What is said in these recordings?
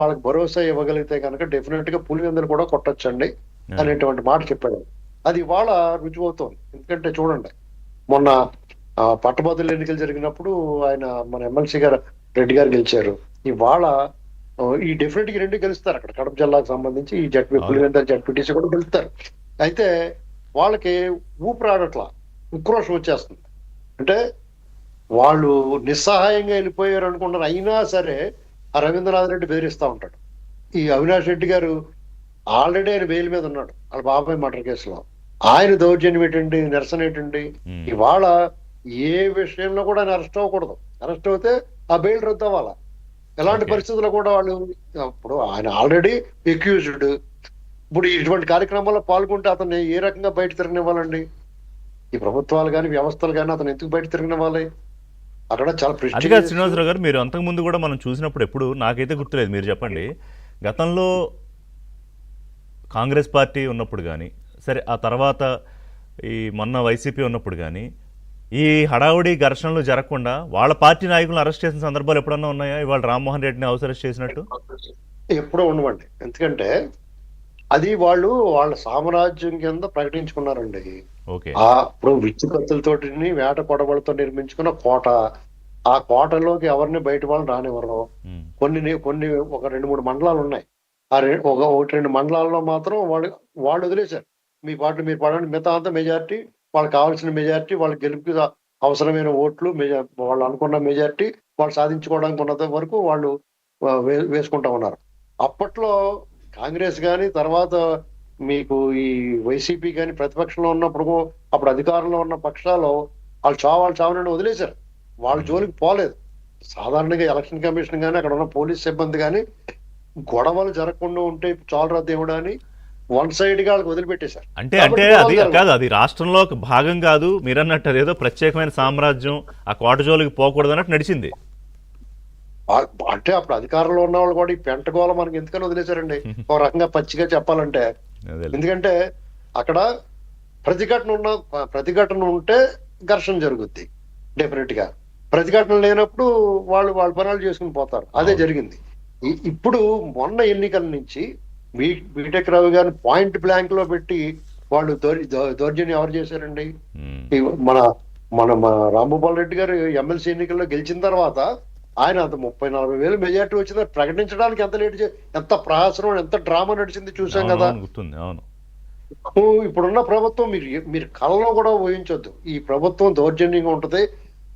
వాళ్ళకి భరోసా ఇవ్వగలిగితే కనుక డెఫినెట్ గా పులివెందులు కూడా కొట్టొచ్చండి ఆ, అనేటువంటి మాట చెప్పాడు. అది ఇవాళ రుజువవుతోంది. ఎందుకంటే చూడండి, మొన్న పట్టభద్రుల ఎన్నికలు జరిగినప్పుడు ఆయన మన ఎమ్మెల్సీ గారు రెడ్డి గారు గెలిచారు. ఇవాళ ఈ డెఫినెట్ గా రెండు గెలుస్తారు. అక్కడ కడప జిల్లాకు సంబంధించి ఈ అవును. పులివెందుల జడ్పీటీసీ కూడా గెలుస్తారు. అయితే వాళ్ళకి ఊపిరాడట్లా, ఉక్రోషం వచ్చేస్తుంది. అంటే వాళ్ళు నిస్సహాయంగా వెళ్ళిపోయారు అనుకుంటారు. అయినా సరే ఆ రవీంద్రనాథ్ రెడ్డి బెదిరిస్తా ఉంటాడు. ఈ అవినాష్ రెడ్డి గారు ఆల్రెడీ ఆయన బెయిల్ మీద ఉన్నాడు వాళ్ళ బాబాయ్ మర్డర్ కేసులో. ఆయన దౌర్జన్యం ఏంటండి, నిరసన ఏంటండి. ఉమ్, ఇవాళ ఏ విషయంలో కూడా ఆయన అరెస్ట్ అవ్వకూడదు. అరెస్ట్ అవుతే ఆ బెయిల్ రద్దు అవ్వాలా. ఎలాంటి ఓకే. పరిస్థితుల్లో కూడా వాళ్ళు, ఇప్పుడు ఆయన ఆల్రెడీ ఎక్యూజ్డ్. ఇప్పుడు ఇటువంటి కార్యక్రమాల్లో పాల్గొంటే అతన్ని ఏ రకంగా బయట తిరగనివ్వాలండి? ఈ ప్రభుత్వాలు కానీ వ్యవస్థలు కానీ అతను ఎందుకు బయట తిరగనివ్వాలి? అక్కడ చాలా అది కాదు ప్రెస్టీజియస్. శ్రీనివాసరావు గారు, మీరు అంతకుముందు కూడా మనం చూసినప్పుడు ఎప్పుడు నాకైతే గుర్తులేదు, మీరు చెప్పండి. గతంలో కాంగ్రెస్ పార్టీ ఉన్నప్పుడు కానీ, సరే ఆ తర్వాత ఈ మొన్న వైసీపీ ఉన్నప్పుడు కానీ, ఈ హడావుడి ఘర్షణలు జరగకుండా వాళ్ళ పార్టీ నాయకులను అరెస్ట్ చేసిన సందర్భాలు ఎప్పుడన్నా ఉన్నాయా? ఇవాళ రామ్మోహన్ రెడ్డిని హౌస్ అరెస్ట్ చేసినట్టు. ఎప్పుడూ ఉండవండి. ఎందుకంటే అది వాళ్ళు వాళ్ళ సామ్రాజ్యం కింద ప్రకటించుకున్నారండి. ఓకే. ఇప్పుడు విచ్చు కత్తులతోటి వేట కొడవలతో నిర్మించుకున్న కోట. ఆ కోటలోకి ఎవరిని బయట వాళ్ళని రానివ్వరు. ఉమ్, కొన్ని ఒక 2, 3 మండలాలు ఉన్నాయి. ఒకటి 2 మండలాల్లో మాత్రం వాళ్ళు వాళ్ళు వదిలేశారు. మీ పాటలు మీరు పాడండి, మిగతా అంతా మెజారిటీ, వాళ్ళకి కావాల్సిన మెజారిటీ, వాళ్ళ గెలుపుకి అవసరమైన ఓట్లు, వాళ్ళు అనుకున్న మెజారిటీ వాళ్ళు సాధించుకోవడానికి ఉన్నంత వరకు వాళ్ళు వేసుకుంటా ఉన్నారు. అప్పట్లో కాంగ్రెస్ గాని, తర్వాత మీకు ఈ వైసీపీ గాని ప్రతిపక్షంలో ఉన్నప్పుడు, అప్పుడు అధికారంలో ఉన్న పక్షాలు వాళ్ళు చావనని వదిలేశారు. వాళ్ళ ఉమ్. జోలికి పోలేదు. సాధారణంగా ఎలక్షన్ కమిషన్ గాని, అక్కడ ఉన్న పోలీస్ సిబ్బంది గాని గొడవలు జరగకుండా ఉంటే చాలరా దేవుడా అని వన్ సైడ్ గా వాళ్ళకి వదిలిపెట్టేశారు. అంటే అంటే కాబట్టి అది గొడవలు జరగవు. కాదు, అది రాష్ట్రంలో ఒక భాగం కాదు, మీరన్నట్టు అదేదో ప్రత్యేకమైన సామ్రాజ్యం, ఆ కోట జోలికి పోకూడదు అన్నట్టు నడిచింది. అంటే అప్పుడు అధికారంలో ఉన్న వాళ్ళు కూడా ఈ పెంటగోళం మనకి ఎందుకని వదిలేశారండి, ఒక రకంగా పచ్చిగా చెప్పాలంటే. అదేలే. ఎందుకంటే అక్కడ ప్రతిఘటన ఉంటే ఘర్షణ జరుగుద్ది డెఫినెట్ గా. ప్రతిఘటన లేనప్పుడు వాళ్ళు వాళ్ళ పనులు చేసుకుని పోతారు. అదే అవును. జరిగింది. ఇప్పుడు మొన్న ఎన్నికల నుంచి బీటెక్ రవి గారిని పాయింట్ బ్లాంక్ లో పెట్టి వాళ్ళు దౌర్జన్యం ఎవరు చేశారండి? ఉమ్, ఈ మన మన మన రాంభూపాల్ రెడ్డి గారు ఎమ్మెల్సీ ఎన్నికల్లో గెలిచిన తర్వాత ఆయన అంత 30-40 వేలు మెజార్టీ వచ్చింది ప్రకటించడానికి ఎంత ఎంత ప్రహాసనం, ఎంత డ్రామా నడిచింది చూసాం కదా. అవునవును, గుర్తుంది. అవును. ఇప్పుడున్న ప్రభుత్వం మీరు కళ్ళలో కూడా ఊహించొద్దు. ఈ ప్రభుత్వం దౌర్జన్యంగా ఉంటది,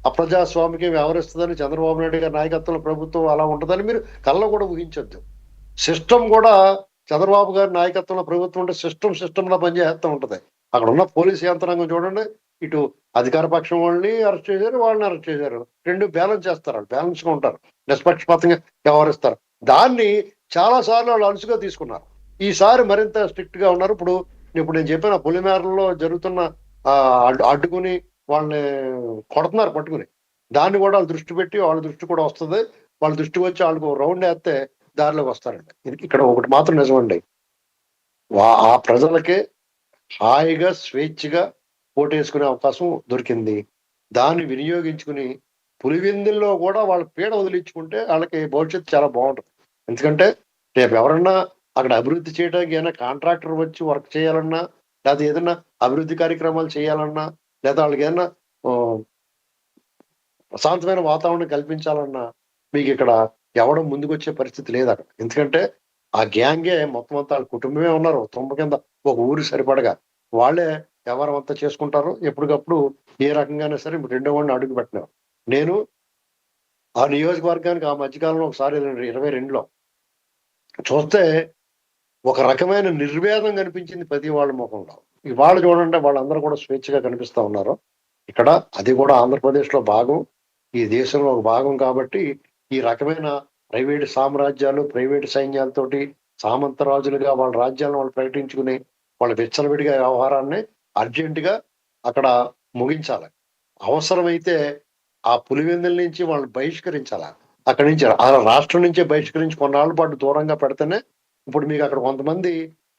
అప్రజాస్వామికి వ్యవహరిస్తుందని, చంద్రబాబు నాయుడు గారి నాయకత్వంలో ప్రభుత్వం అలా ఉంటదని మీరు కళ్ళలో కూడా ఊహించొద్దు. సిస్టమ్ కూడా చంద్రబాబు గారి నాయకత్వంలో ప్రభుత్వం ఉంటే సిస్టమ్ లా పనిచేస్తూ ఉంటది. అక్కడ ఉన్న పోలీస్ యంత్రాంగం చూడండి, ఇటు అధికార పక్షం వాళ్ళని అరెస్ట్ చేశారు, వాళ్ళని అరెస్ట్ చేశారు. రెండు బ్యాలెన్స్ చేస్తారు, వాళ్ళు బ్యాలెన్స్ గా ఉంటారు, నిష్పక్షపాతంగా వ్యవహరిస్తారు. దాన్ని చాలా సార్లు వాళ్ళు అలుసుగా తీసుకున్నారు. ఈసారి మరింత స్ట్రిక్ట్ గా ఉన్నారు. ఇప్పుడు నేను చెప్పిన పులిమేరలో జరుగుతున్న అడ్డుకుని వాళ్ళని కొడుతున్నారు పట్టుకుని. దాన్ని కూడా వాళ్ళు దృష్టి పెట్టి, వాళ్ళ దృష్టి కూడా వస్తుంది. వాళ్ళ దృష్టికి వచ్చి వాళ్ళకు రౌండ్ వేస్తే దారిలోకి వస్తారండి. ఇక్కడ ఒకటి మాత్రం నిజమండి, ఆ ప్రజలకే హాయిగా స్వేచ్ఛగా ఓటేసుకునే అవకాశం దొరికింది. దాన్ని వినియోగించుకుని పులివెందుల్లో కూడా వాళ్ళ పీడ వదిలించుకుంటే వాళ్ళకి భవిష్యత్తు చాలా బాగుంటుంది. ఎందుకంటే రేపు ఎవరన్నా అక్కడ అభివృద్ధి చేయడానికి ఏదైనా కాంట్రాక్టర్ వచ్చి వర్క్ చేయాలన్నా, లేదా ఏదైనా అభివృద్ధి కార్యక్రమాలు చేయాలన్నా, లేదా వాళ్ళకి ఏదైనా ఆ, ప్రశాంతమైన వాతావరణం కల్పించాలన్నా మీకు ఇక్కడ ఎవడం ముందుకొచ్చే పరిస్థితి లేదు అక్కడ. ఎందుకంటే ఆ గ్యాంగే మొత్తం అంతా వాళ్ళ కుటుంబమే ఉన్నారు తుమ్మ కింద, ఒక ఊరు సరిపడగా. వాళ్ళే వ్యవహారం అంతా చేసుకుంటారు. ఎప్పటికప్పుడు ఏ రకంగానే సరే రెండో వాడిని అడుగు పెట్టినారు. నేను ఆ నియోజకవర్గానికి ఆ మధ్యకాలంలో ఒకసారి వెళ్ళాను 22లో. చూస్తే ఒక రకమైన నిర్వేదం కనిపించింది ప్రతి వాళ్ళ ముఖంలో. ఇవాళ చూడండి వాళ్ళందరూ కూడా స్వేచ్ఛగా కనిపిస్తా ఉన్నారు. ఇక్కడ అది కూడా ఆంధ్రప్రదేశ్ లో భాగం, ఈ దేశంలో ఒక భాగం కాబట్టి ఈ రకమైన ప్రైవేటు సామ్రాజ్యాలు, ప్రైవేటు సైన్యాలతోటి సామంతరాజులుగా వాళ్ళ రాజ్యాలను వాళ్ళు ప్రకటించుకుని వాళ్ళ విచ్చలవిడిగా వ్యవహారాన్ని అర్జెంటుగా అక్కడ ముగించాలి. అవసరమైతే ఆ పులివెందుల నుంచి వాళ్ళని బహిష్కరించాలి. అక్కడి నుంచి ఆ రాష్ట్రం నుంచే బహిష్కరించి కొన్నాళ్ళ పాటు దూరంగా పెడితేనే. ఇప్పుడు మీకు అక్కడ కొంతమంది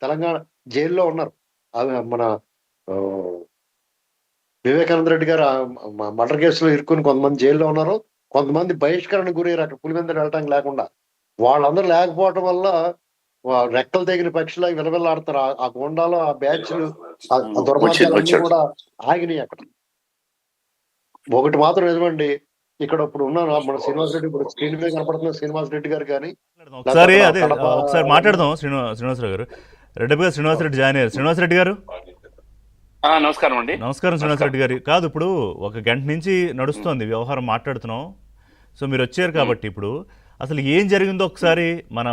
తెలంగాణ జైల్లో ఉన్నారు. మన ఆ, వివేకానంద రెడ్డి గారు మర్డర్ కేసులో ఇరుక్కుని కొంతమంది జైల్లో ఉన్నారు. కొంతమంది బహిష్కరణ గురయ్యారు అక్కడ పులివెందులు వెళ్ళటానికి లేకుండా. వాళ్ళందరూ లేకపోవటం వల్ల రెక్కలు తెగిన పక్షిలా విలవిల్లాడుతారు. ఆ గోండాలో ఆ బ్యాచ్లు ఆ దుర్మార్గాలన్నీ వచ్చాడు. కూడా ఆగినాయి అక్కడ. ఒకటి మాత్రం నిజమండి, ఇక్కడ ఇప్పుడు ఉన్న మన శ్రీనివాస్ రెడ్డి, ఇప్పుడు స్క్రీన్ మీద కనపడుతున్న శ్రీనివాస్ రెడ్డి గారు కానీ, ఒకసారి లేకపోతే అదే కడప ఒకసారి మాట్లాడదాం. శ్రీనివాసరావు గారు, రెడ్డి గారు శ్రీనివాసరెడ్డి జాయిన్ అయ్యారు. శ్రీనివాసరెడ్డి గారు నమస్కారం అండి. నమస్కారం. శ్రీనివాసరెడ్డి గారు కాదు, ఇప్పుడు ఒక గంట నుంచి నడుస్తోంది వ్యవహారం, మాట్లాడుతున్నాం. సో మీరు వచ్చారు కాబట్టి ఇప్పుడు అసలు ఏం జరిగిందో ఒకసారి మన